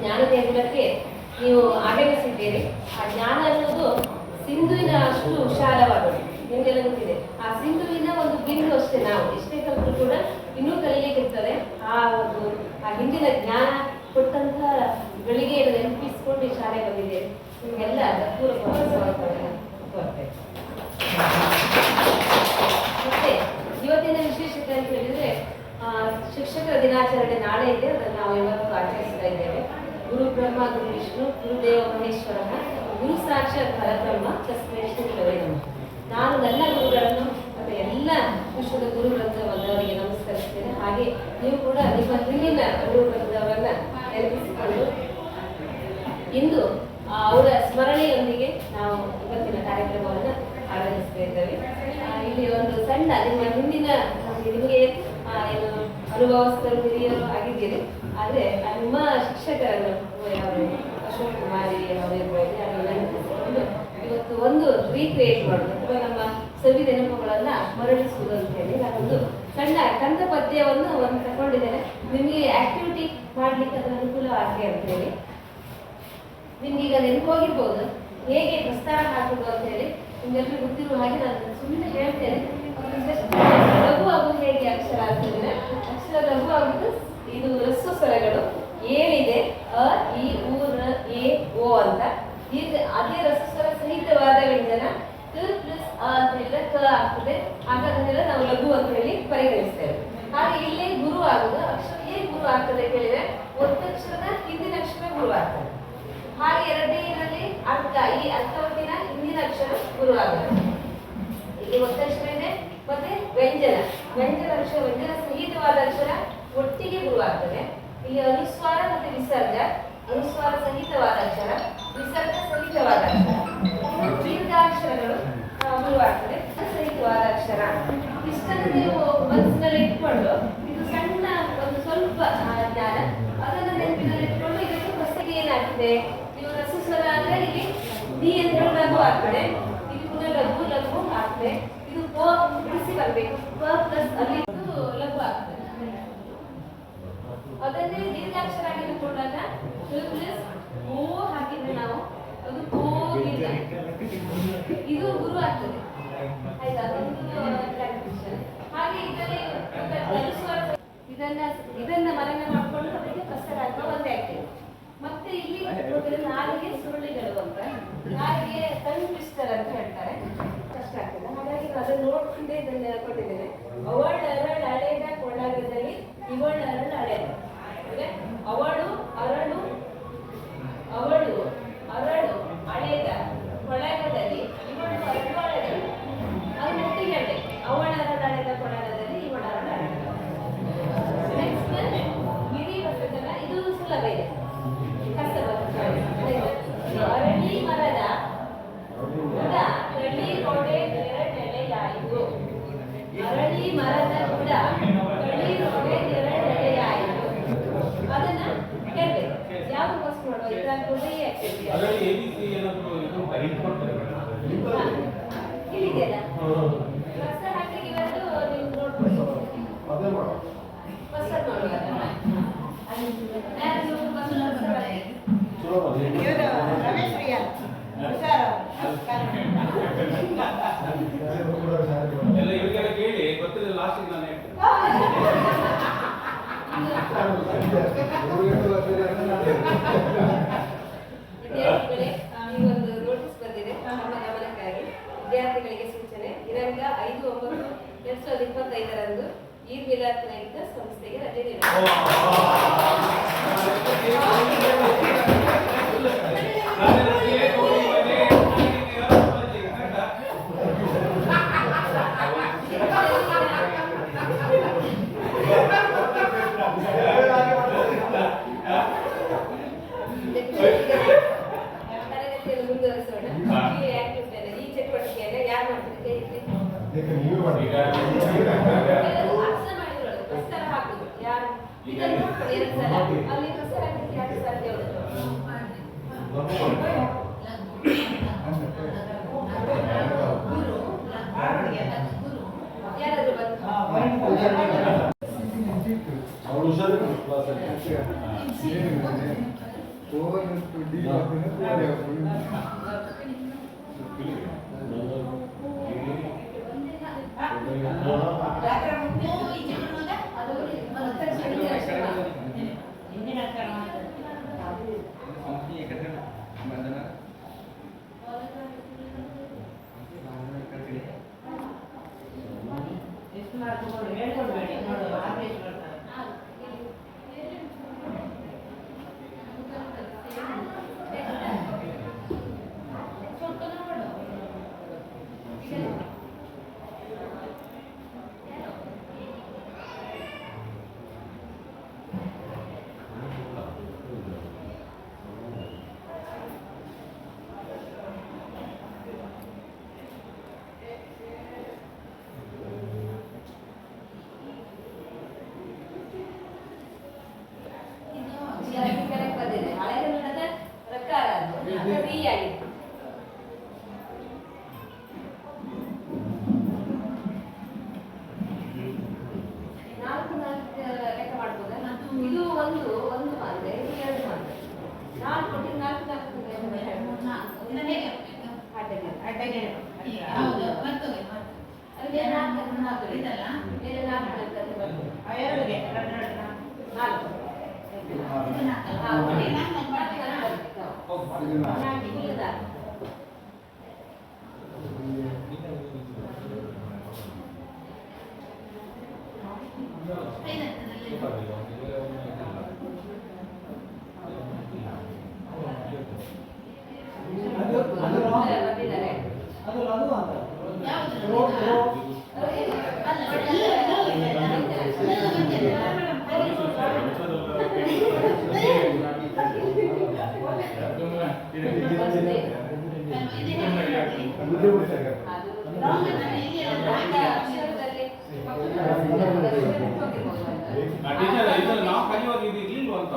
ಜ್ಞಾನ ದೇಗುಲಕ್ಕೆ ನೀವು ಆಗಮಿಸಿದ್ದೀರಿ. ಆ ಜ್ಞಾನ ಅನ್ನೋದು ಸಿಂಧುವಿನ ಅಷ್ಟು ವಿಶಾಲವಾದದ್ದು, ನಿಮಗೆಲ್ಲ ಗೊತ್ತಿದೆ. ಆ ಸಿಂಧುವಿನ ಒಂದು ಬಿಂದು ಅಷ್ಟೇ. ನಾವು ಎಷ್ಟೇ ಕಲಿತರೂ ಕೂಡ ಇನ್ನೂ ಕಲಿಯಲಿಕ್ಕಿರ್ತದೆ. ಆ ಹಿಂದಿನ ಜ್ಞಾನ ಕೊಟ್ಟಂತ ಗಳಿಗೆಯನ್ನು ನೆನಪಿಸಿಕೊಂಡು ಈ ಶಾಲೆ ಬಂದಿದ್ದೇವೆ. ನಿಮಗೆಲ್ಲ ಪೂರ್ವಕವಾಗಿ ಮತ್ತೆ ಇವತ್ತಿನ ವಿಶೇಷತೆ ಅಂತ ಹೇಳಿದ್ರೆ ಶಿಕ್ಷಕರ ದಿನಾಚರಣೆ ನಾಳೆ ಇದೆ. ಅದನ್ನು ನಾವು ಇವತ್ತು ಆಚರಿಸ್ತಾ ಇದ್ದೇವೆ. ಗುರು ಬ್ರಹ್ಮ ಗುರು ವಿಷ್ಣು ಗುರುದೇವ ಮಹೇಶ್ವರ ಗುರು ಸಾಕ್ಷಾತ್ ಪರಬ್ರಹ್ಮ ತಸ್ಮೈ ಶ್ರೀ ಗುರವೇ ನಮಃ. ನಾನು ನನ್ನ ಗುರುಗಳನ್ನು ಮತ್ತು ಎಲ್ಲ ವಿಶ್ವದ ಗುರುವೃಂದ ಬಂದವರಿಗೆ ನಮಸ್ಕರಿಸ್ತೇನೆ. ಹಾಗೆ ನೀವು ಕೂಡ ನಿಮ್ಮ ಹಿಂದಿನ ಗುರುವೃಂದವನ್ನ ನೆನಪಿಸಿಕೊಂಡು ಇಂದು ಅವರ ಸ್ಮರಣೆಯೊಂದಿಗೆ ನಾವು ಇವತ್ತಿನ ಕಾರ್ಯಕ್ರಮವನ್ನು ಆರಂಭಿಸ್ತಾ ಇದ್ದೇವೆ. ಇಲ್ಲಿ ಒಂದು ಸಣ್ಣ ನಿಮ್ಮ ಹಿಂದಿನ ನಿಮಗೆ ಏನು ಅನುಭವಸ್ಥರು ಹಿರಿಯರು ಆಗಿದ್ದೀರಿ, ಆದರೆ ನಿಮ್ಮ ಶಿಕ್ಷಕರನ್ನು ಯಾರು ಅಶೋಕ್ ಕುಮಾರಿ ಅವರಿರ್ಬೋದು ಅದನ್ನು ನೆನಪಿಸಿಕೊಂಡು ಇವತ್ತು ಒಂದು ರೀಕ್ರಿಯೇಟ್ ಮಾಡೋದು ಅಥವಾ ನಮ್ಮ ಸವಿ ನೆನಪುಗಳನ್ನ ಮರಳಿಸುವುದು ಅಂತ ಹೇಳಿ ನಾನೊಂದು ಸಣ್ಣ ಕಂದ ಪದ್ಯವನ್ನು ಒಂದು ತಗೊಂಡಿದ್ದೇನೆ. ನಿಮಗೆ ಆಕ್ಟಿವಿಟಿ ಮಾಡ್ಲಿಕ್ಕೆ ಅದರ ಅನುಕೂಲವಾಗಿದೆ ಅಂತ ಹೇಳಿ. ನಿಮ್ಗೀಗ ನೆನಪೋಗಿರ್ಬೋದು ಹೇಗೆ ಪ್ರಸ್ತಾರ ಹಾಕುದು ಅಂತ ಹೇಳಿ. ನಿಮ್ಗೆಲ್ಲರೂ ಗೊತ್ತಿರುವ ಹಾಗೆ ನಾನು ಸುಮ್ಮನೆ ಹೇಳ್ತೇನೆ. ಲಘು ಆಗುದು ಹೇಗೆ ಅಕ್ಷರ ಅಂತಂದ್ರೆ, ಅಕ್ಷರ ಲಘು ಆಗುದು ಇದು ರಸ್ಸು ಸ್ವರಗಳು ಏನಿದೆ ಅ ಇ ಉ ರ ಎ ಓ ಅಂತ. ಅದೇ ರಸ್ಸು ಸ್ವರ ಸಹಿತವಾದ ವ್ಯಂಜನ ಕ ಪ್ಲಸ್ ಅ ಅಂತ ಹೇಳಿದ್ರೆ ಕ ಆಗ್ತದೆ. ಹಾಗಾದ್ರೆ ನಾವು ಲಘು ಅಂತ ಹೇಳಿ ಪರಿಗಣಿಸ್ತೇವೆ. ಹಾಗೆ ಇಲ್ಲೇ ಗುರು ಆಗುದು ಅಕ್ಷರ ಹೇಗೆ ಗುರು ಆಗ್ತದೆ ಕೇಳಿದ್ರೆ ಒತ್ತಕ್ಷರದ ಹಿಂದಿನ ಅಕ್ಷರ ಗುರು ಆಗ್ತದೆ. ಹಾಗೆ ಎರಡನೇದಲ್ಲಿ ಅರ್ಥ, ಈ ಅರ್ಥವತ್ತಿನ ಹಿಂದಿನ ಅಕ್ಷರ ಗುರು ಆಗುತ್ತೆ. ಇಲ್ಲಿ ಒತ್ತಕ್ಷರ ಇದೆ ಮತ್ತೆ ವ್ಯಂಜನ ಅಕ್ಷರ, ವ್ಯಂಜನ ಸಹಿತವಾದ ಅಕ್ಷರ ಒಟ್ಟಿಗೆ ಗುರು ಆಗ್ತದೆ. ಇಲ್ಲಿ ಅನುಸ್ವಾರ ಮತ್ತೆ ವಿಸರ್ಗ, ಅನುಸ್ವಾರ ಸಹಿತವಾದ ಅಕ್ಷರ, ವಿಸರ್ಗ ಸಹಿತವಾದ ಅಕ್ಷರ, ದೀರ್ಘಾಕ್ಷರಗಳು ಗುರು ಆಗ್ತದೆ ಸಹಿತವಾದ ಅಕ್ಷರ. ಇಷ್ಟನ್ನು ನೀವು ಮನಸ್ಸಿನಲ್ಲಿ ಇಟ್ಕೊಂಡು ಇದು ಸಣ್ಣ ಒಂದು ಸ್ವಲ್ಪ ಜ್ಞಾನ ಅದನ್ನು ನೆನಪಿನಲ್ಲಿ ಇಟ್ಕೊಂಡು ಇದಕ್ಕೆ ಹೊಸಗೆ ಏನಾಗ್ತದೆ, ನೀವು ರಸಸ್ವರ ಅಂದ್ರೆ ಇಲ್ಲಿ ಡಿ ಅಂತ ಲಘು ಆಗ್ತದೆ, ಇಲ್ಲಿ ಪುನಃ ಲಘು ಆಗ್ತದೆ. ಇದು ಪ ಬಿಡಿಸಿ ಬರಬೇಕು, ಪ ಪ್ಲಸ್ ಅಲ್ಲಿ ಲಘು ಆಗ್ತದೆ. ಅದನ್ನೇ ದೀರ್ಘಾಕ್ಷರ ಆಗಿ ಇಟ್ಕೊಂಡಾಗ ಪ್ಲಸ್ ಓ ಹಾಕಿದ್ರೆ ನಾವು ಅದು ಓ ಇದು ಗುರು ಆಗ್ತದೆ. ಆಯ್ತಾ? ಹಾಗೆ ಇದರಲ್ಲಿ ಇದನ್ನ ಮನನ ಮಾಡಿಕೊಂಡು ಅದಕ್ಕೆ ಪ್ರಸ್ತಾರ ಹಾಕುವ ಒಂದೇ ಆಗ್ತದೆ. ಮತ್ತೆ ಇಲ್ಲಿ ನಾಲಿಗೆ ಸುರುಳಿಗಳು ಅಂತ, ನಾಲಿಗೆ ಟಂಗ್ ಟ್ವಿಸ್ಟರ್ ಅಂತ ಹೇಳ್ತಾರೆ, ಕಷ್ಟ ಆಗ್ತದೆ. ಹಾಗಾಗಿ ಅದನ್ನು ನೋಡ್ಕೊಂಡೇ ಇದನ್ನ ಕೊಟ್ಟಿದ್ದೇನೆ. ಅವಳ ಅರಳು ಅಳೆದ ಕೊಳ್ಳಾಗದಲ್ಲಿ ಇವಳ ಅರಳು ಅಳೆದ, ಅವಳು ಅರಳು ಅರಳು ಅಳೆದ ಕೊಳಗದಲ್ಲಿ ಇವಳು ಅರಳು ಅಳೆದ. ಅದು ಒಟ್ಟಿಗೆ ಹೇಳಿ ಅವಳ ಅರಳು ಅಳೆದ ಕೊಳಗದಲ್ಲಿ ಇವಳ ಅರಳು ಅಳೆದ. ನೆಕ್ಸ್ಟ್ ಗಿರಿ ಬರ್ತದಲ್ಲ, ಇದು ಸುಲಭ ಇದೆ, ಕಷ್ಟ ಬರ್ತದೆ. ಅರಳಿ ಮರದ ಗುಡ ಕಳಿ ರೋಡೆ ನೆರಳೆಯಾಯಿತು. ಅರಳಿ ಮರದ ಗುಡ ಕಳಿ ರೋಡೆ ನೆರಳೆಯಾಯಿತು. ಅದನ್ನ ಹೇಳ್ಬೇಕು. ಯಾವ ಪೋಸ್ಟ್ ಮಾಡುವ ಇದಾಗ್ತದೆ ಇಲ್ಲಿದೆಯಲ್ಲ ಕಷ್ಟ ಹಾಕಲಿಕ್ಕೆ ಇವತ್ತು ನೀವು ನೋಡ್ಬೋದು. ಫಸ್ಟ್ ಮಾಡುವಾಗ ಇವರಿಗೆಲ್ಲ ಕೇಳಿ ಗೊತ್ತಿಲ್ಲ ಲಾಸ್ಟ್ ನಾನು ವಿದ್ಯಾರ್ಥಿಗಳೇ, ಈ ಒಂದು ನೋಟಿಸ್ ಬಂದಿದೆ ನಮ್ಮ ಗಮನಕ್ಕಾಗಿ. ವಿದ್ಯಾರ್ಥಿಗಳಿಗೆ ಸೂಚನೆ. ದಿನಾಂಕ 5/9/2025 ಈದ್ ಮಿಲಾದ್ ನೈಟ್ ಸಂಸ್ಥೆಗೆ ರಜೆ ನೀಡಲಾಗಿದೆ. ತರಗತಿಯನ್ನು ಮುಂದುವರಿಸೋಣ. ಈ ಚಟುವಟಿಕೆಯನ್ನು ಯಾರು ಮಾಡ್ತಾರೆ? ಅರ್ಥ ಮಾಡಿರೋದು ಪ್ರಸ್ತಾರ ಹಾಕುದು ಯಾರು ಇದನ್ನು 2 ಸಲ ಅಲ್ಲಿ ಪ್ರಸ್ತಾರ ಹಾಕಲಿಕ್ಕೆ 2 ಸಾಧ್ಯ ಯಾರಾದ್ರೂ ಬಂದು ಹೇಳ್ಕೊಡ್ಬೇಡಿ ನೋಡು ಆದೇಶ ಬಂದಿದೆ ಹಳೆ ಕನ್ನಡದ ಪ್ರಕಾರ ಅದು ಡಿ ಆಗಿದೆ. ನಾಲ್ಕು ಲೆಕ್ಕ ಮಾಡ್ಬೋದಾ? ಇದು ಒಂದು ಮಾತ್ರೆ, ಇದು ಎರಡು ಮಾತ್ರೆ. ನಾಲ್ಕು ಕೊಟ್ಟಿದ್ದು ನಾಲ್ಕು ನಾವು ಕಲಿಯುವಾಗ ಇದು ಇರ್ಲಿಲ್ವ ಅಂತ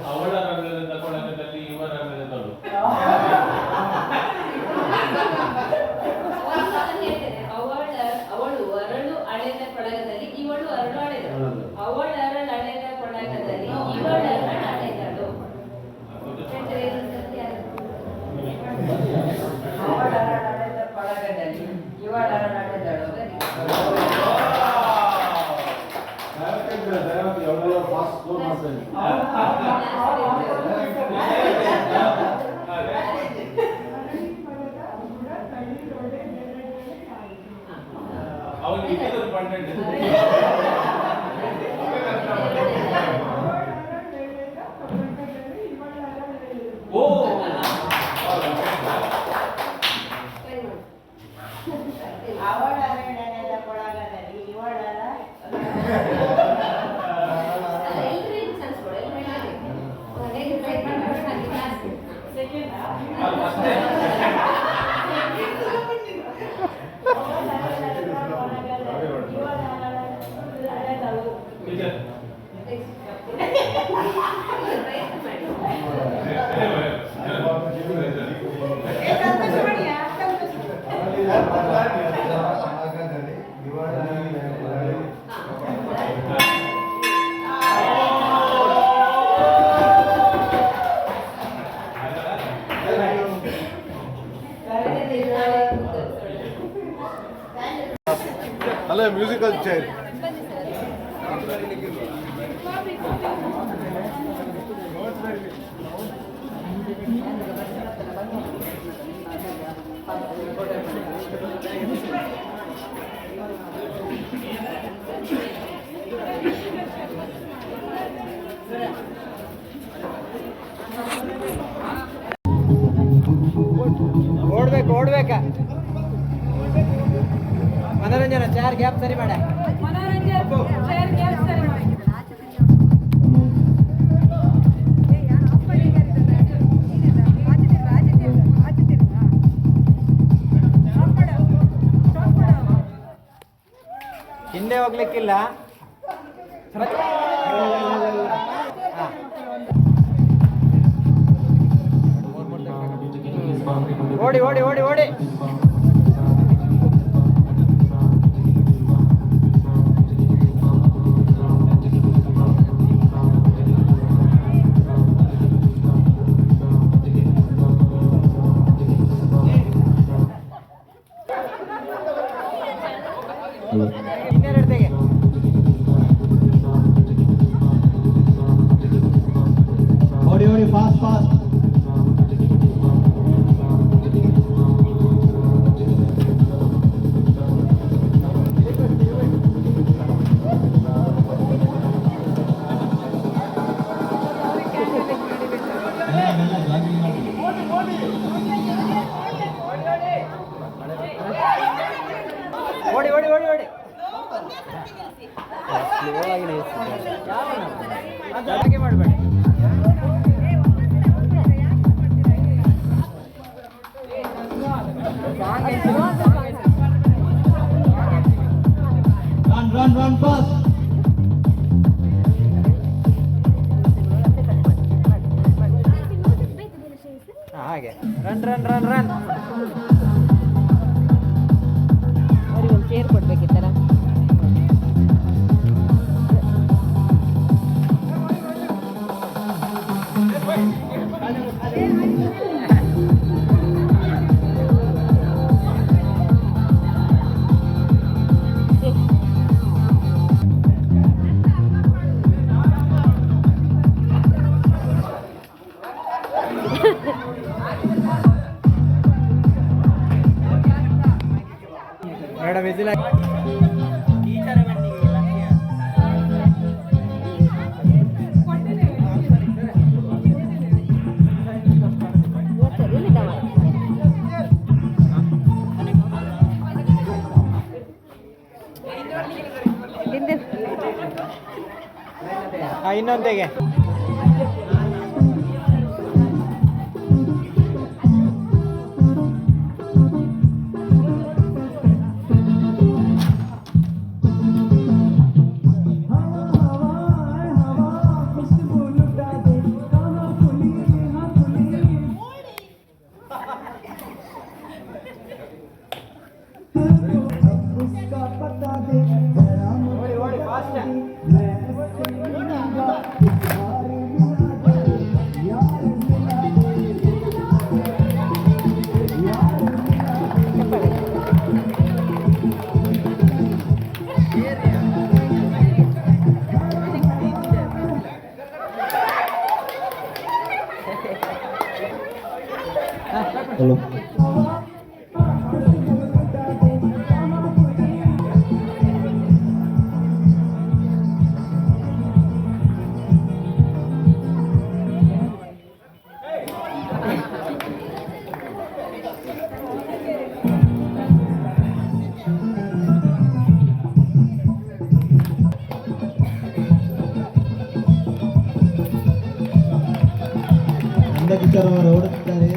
ಅವಳ ರಂಗದ ಕೊಳಗದಲ್ಲಿ ಇವರ ರಂಗದಲ್ಲೂ ಅವಳು ಅರಳು ಅಳೆದ ಕೊಳಗದಲ್ಲಿ ಇವಳು ಅರಳು ಅಳೆದಳು. ಅವಳ ಅರಳು ಅಳೆದ ಕೊಳಗದಲ್ಲಿ ಇವಳ ಅರಳು ಅಳೆದಳು. ಅವಳ ಅರಳು ಅಳೆದ ಕೊಳಗದಲ್ಲಿ ಇವಳ ಅರಳು ಅಳೆದಳು. ಇದು ಇಂಪಾರ್ಟೆಂಟ್. ಓ ಅಲ್ಲ ಮ್ಯೂಸಿಕಲ್ ಚೇರ್ ಓಡ್ಬೇಕ ಮನೋರಂಜನ ಚೇರ್ ಗ್ಯಾಪ್ ಸರಿ ಮಾಡ ಹಿಂದೆ ಹೋಗ್ಲಿಕ್ಕಿಲ್ಲ ಓಡಿ ಓಡಿ ಓಡಿ ಓಡಿ ಇನ್ನೆರಡ್ತೆಗೆ ಓಡಿ ಓಡಿ ಫಾಸ್ಟ್ ಫಾಸ್ಟ್ ಓಡಿ ಓಡಿ ಓಡಿ ಓಡಿ ಹಾಗೆ ಮಾಡಬೇಡಿ run fast ಹಾಗೆ ರನ್ ರನ್ ರನ್ ರನ್ ಅವ್ರಿಗೆ ಒಂದು ಚೇರ್ ಕೊಡ್ಬೇಕಿತ್ತಲ್ಲ. ಮೇಡಮ್ ವಿಸಿಲ್ ಇನ್ನೊಂದಿಗೆ ಓಡಿ ಓಡಿ ಫಾಸ್ಟ್ ಕಿಶೋರ್ ಅವರು ಓಡುತ್ತಿದ್ದಾರೆ